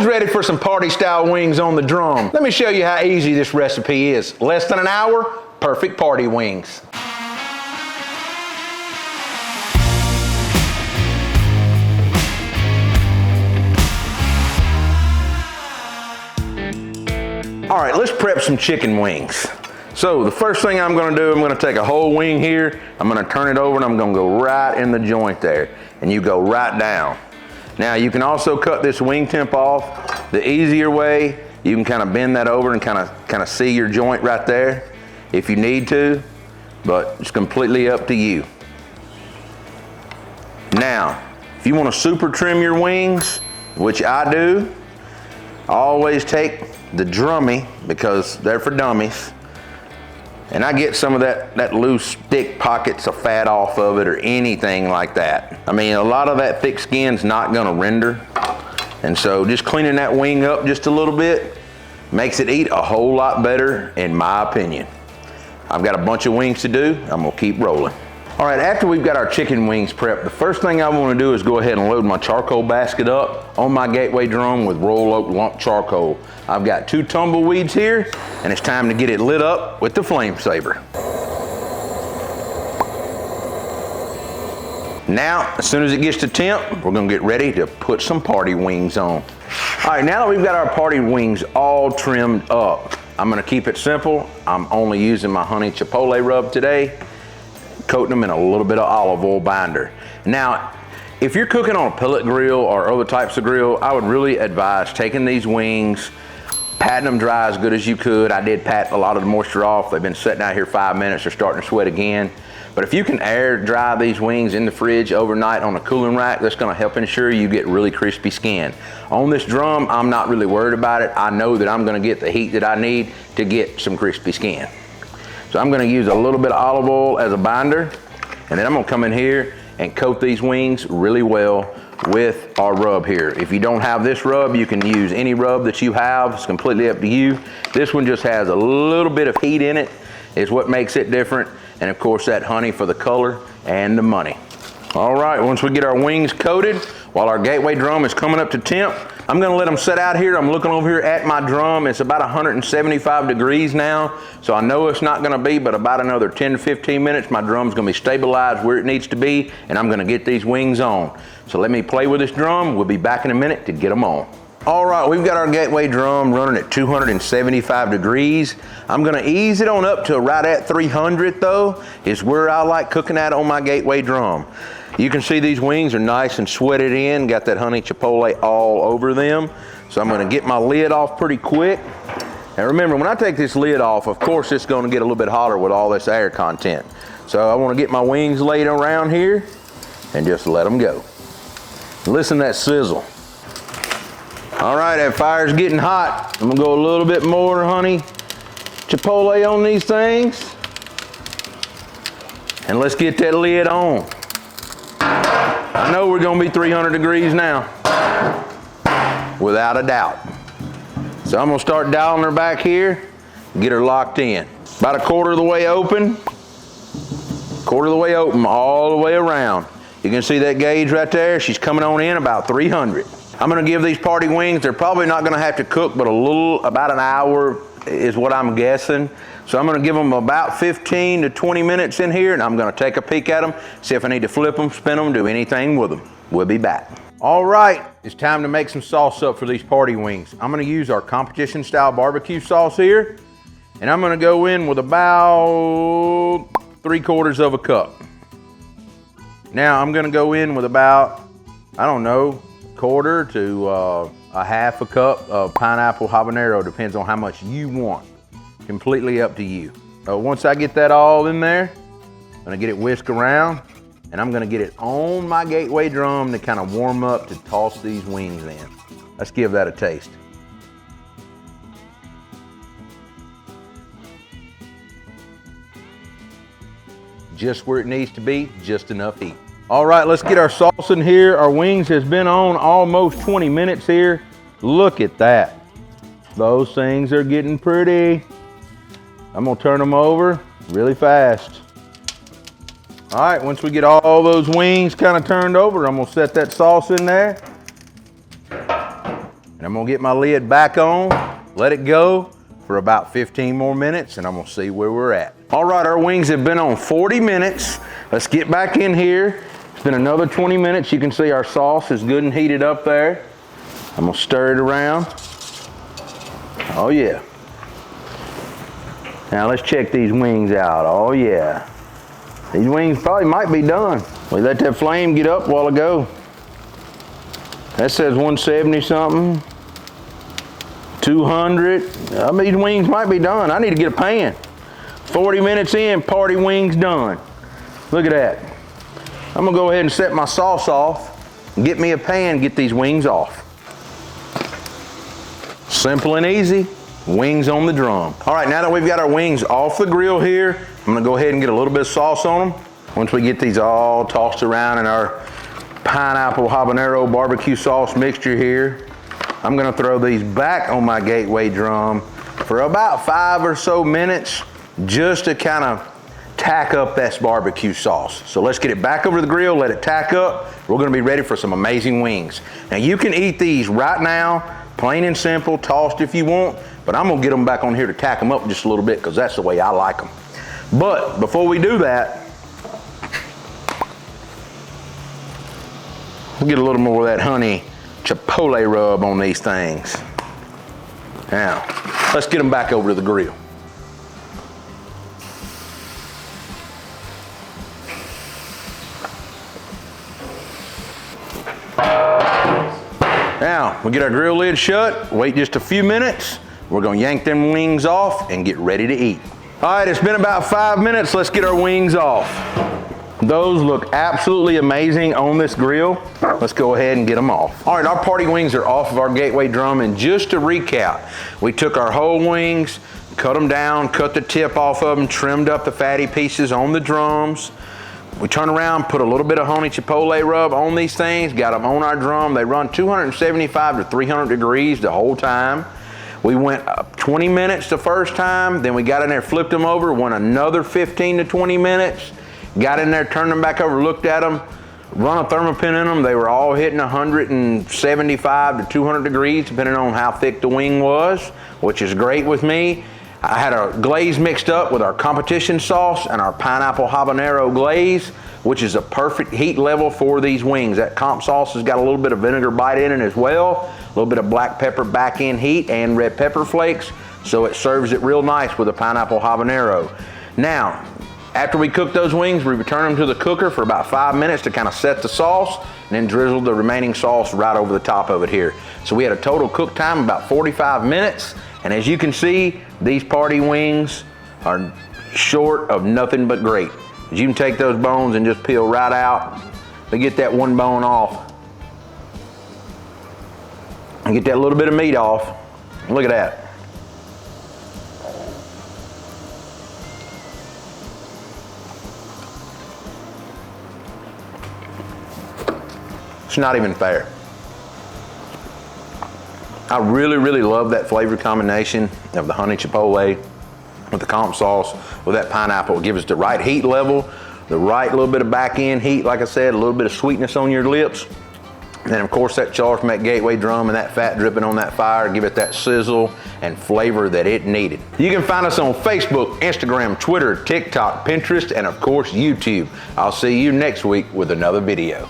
Who's ready for some party style wings on the drum? Let me show you how easy this recipe is. Less than an hour, perfect party wings. All right, let's prep some chicken wings. So the first thing I'm gonna do, I'm gonna take a whole wing here, I'm gonna turn it over and I'm gonna go right in the joint there. And you go right down. Now you can also cut this wing temp off. The easier way, you can kind of bend that over and kind of see your joint right there if you need to, but it's completely up to you. Now, if you want to super trim your wings, which I do, I always take the drummy because they're for dummies. And I get some of that loose, thick pockets of fat off of it or anything like that. I mean, a lot of that thick skin's not gonna render. And so just cleaning that wing up just a little bit makes it eat a whole lot better, in my opinion. I've got a bunch of wings to do. I'm gonna keep rolling. All right, after we've got our chicken wings prepped, the first thing I wanna do is go ahead and load my charcoal basket up on my gateway drum with roll oak lump charcoal. I've got 2 tumbleweeds here, and it's time to get it lit up with the flame saver. Now, as soon as it gets to temp, we're gonna get ready to put some party wings on. All right, now that we've got our party wings all trimmed up, I'm gonna keep it simple. I'm only using my Honey Chipotle Rub today, coating them in a little bit of olive oil binder. Now, if you're cooking on a pellet grill or other types of grill, I would really advise taking these wings, patting them dry as good as you could. I did pat a lot of the moisture off. They've been sitting out here 5 minutes, they're starting to sweat again. But if you can air dry these wings in the fridge overnight on a cooling rack, that's gonna help ensure you get really crispy skin. On this drum, I'm not really worried about it. I know that I'm gonna get the heat that I need to get some crispy skin. So I'm gonna use a little bit of olive oil as a binder, and then I'm gonna come in here and coat these wings really well with our rub here. If you don't have this rub, you can use any rub that you have. It's completely up to you. This one just has a little bit of heat in it, is what makes it different. And of course that honey for the color and the money. All right, once we get our wings coated, while our gateway drum is coming up to temp, I'm gonna let them set out here. I'm looking over here at my drum. It's about 175 degrees now. So I know it's not gonna be, but about another 10 to 15 minutes, my drum's gonna be stabilized where it needs to be, and I'm gonna get these wings on. So let me play with this drum. We'll be back in a minute to get them on. All right, we've got our gateway drum running at 275 degrees. I'm gonna ease it on up to right at 300 though, is where I like cooking at on my gateway drum. You can see these wings are nice and sweated in, got that honey chipotle all over them. So I'm gonna get my lid off pretty quick. And remember, when I take this lid off, of course it's gonna get a little bit hotter with all this air content. So I wanna get my wings laid around here and just let them go. Listen to that sizzle. All right, that fire's getting hot. I'm gonna go a little bit more honey chipotle on these things. And let's get that lid on. I know we're gonna be 300 degrees now, without a doubt. So I'm gonna start dialing her back here, get her locked in. About a quarter of the way open, all the way around. You can see that gauge right there. She's coming on in about 300. I'm gonna give these party wings, they're probably not gonna have to cook, but about an hour is what I'm guessing. So I'm gonna give them about 15 to 20 minutes in here, and I'm gonna take a peek at them, see if I need to flip them, spin them, do anything with them. We'll be back. All right, it's time to make some sauce up for these party wings. I'm gonna use our competition style barbecue sauce here, and I'm gonna go in with about 3/4 of a cup. Now I'm gonna go in with about, I don't know, quarter to a half a cup of pineapple habanero, depends on how much you want. Completely up to you. Once I get that all in there, I'm gonna get it whisked around, and I'm gonna get it on my gateway drum to kind of warm up to toss these wings in. Let's give that a taste. Just where it needs to be, just enough heat. All right, let's get our sauce in here. Our wings has been on almost 20 minutes here. Look at that. Those things are getting pretty. I'm gonna turn them over really fast. All right, once we get all those wings kind of turned over, I'm gonna set that sauce in there. And I'm gonna get my lid back on, let it go for about 15 more minutes, and I'm gonna see where we're at. All right, our wings have been on 40 minutes. Let's get back in here. It's been another 20 minutes. You can see our sauce is good and heated up there. I'm gonna stir it around. Oh yeah. Now let's check these wings out. Oh yeah. These wings probably might be done. We let that flame get up a while ago. That says 170 something. 200. These wings might be done. I need to get a pan. 40 minutes in, party wings done. Look at that. I'm gonna go ahead and set my sauce off and get me a pan, get these wings off. Simple and easy, wings on the drum. All right, now that we've got our wings off the grill here, I'm gonna go ahead and get a little bit of sauce on them. Once we get these all tossed around in our pineapple habanero barbecue sauce mixture here, I'm gonna throw these back on my gateway drum for about 5 or so minutes just to kind of tack up that barbecue sauce. So let's get it back over the grill, let it tack up. We're gonna be ready for some amazing wings. Now you can eat these right now, plain and simple, tossed if you want, but I'm gonna get them back on here to tack them up just a little bit because that's the way I like them. But before we do that, we'll get a little more of that honey chipotle rub on these things. Now, let's get them back over to the grill. Now, we'll get our grill lid shut, wait just a few minutes. We're gonna yank them wings off and get ready to eat. All right, it's been about 5 minutes. Let's get our wings off. Those look absolutely amazing on this grill. Let's go ahead and get them off. All right, our party wings are off of our gateway drum, and just to recap, we took our whole wings, cut them down, cut the tip off of them, trimmed up the fatty pieces on the drums. We turn around, put a little bit of honey chipotle rub on these things, got them on our drum. They run 275 to 300 degrees the whole time. We went 20 minutes the first time, then we got in there, flipped them over, went another 15 to 20 minutes, got in there, turned them back over, looked at them, run a thermopin in them. They were all hitting 175 to 200 degrees, depending on how thick the wing was, which is great with me. I had our glaze mixed up with our competition sauce and our pineapple habanero glaze, which is a perfect heat level for these wings. That comp sauce has got a little bit of vinegar bite in it as well, a little bit of black pepper back end heat and red pepper flakes, so it serves it real nice with a pineapple habanero. Now, after we cook those wings, we return them to the cooker for about 5 minutes to kind of set the sauce, and then drizzle the remaining sauce right over the top of it here. So we had a total cook time about 45 minutes, and as you can see, these party wings are short of nothing but great. You can take those bones and just peel right out to get that one bone off and get that little bit of meat off. Look at that. It's not even fair. I really, really love that flavor combination of the honey chipotle with the comp sauce with that pineapple. It gives us the right heat level, the right little bit of back end heat, like I said, a little bit of sweetness on your lips. And then of course that charge from that gateway drum and that fat dripping on that fire give it that sizzle and flavor that it needed. You can find us on Facebook, Instagram, Twitter, TikTok, Pinterest, and of course YouTube. I'll see you next week with another video.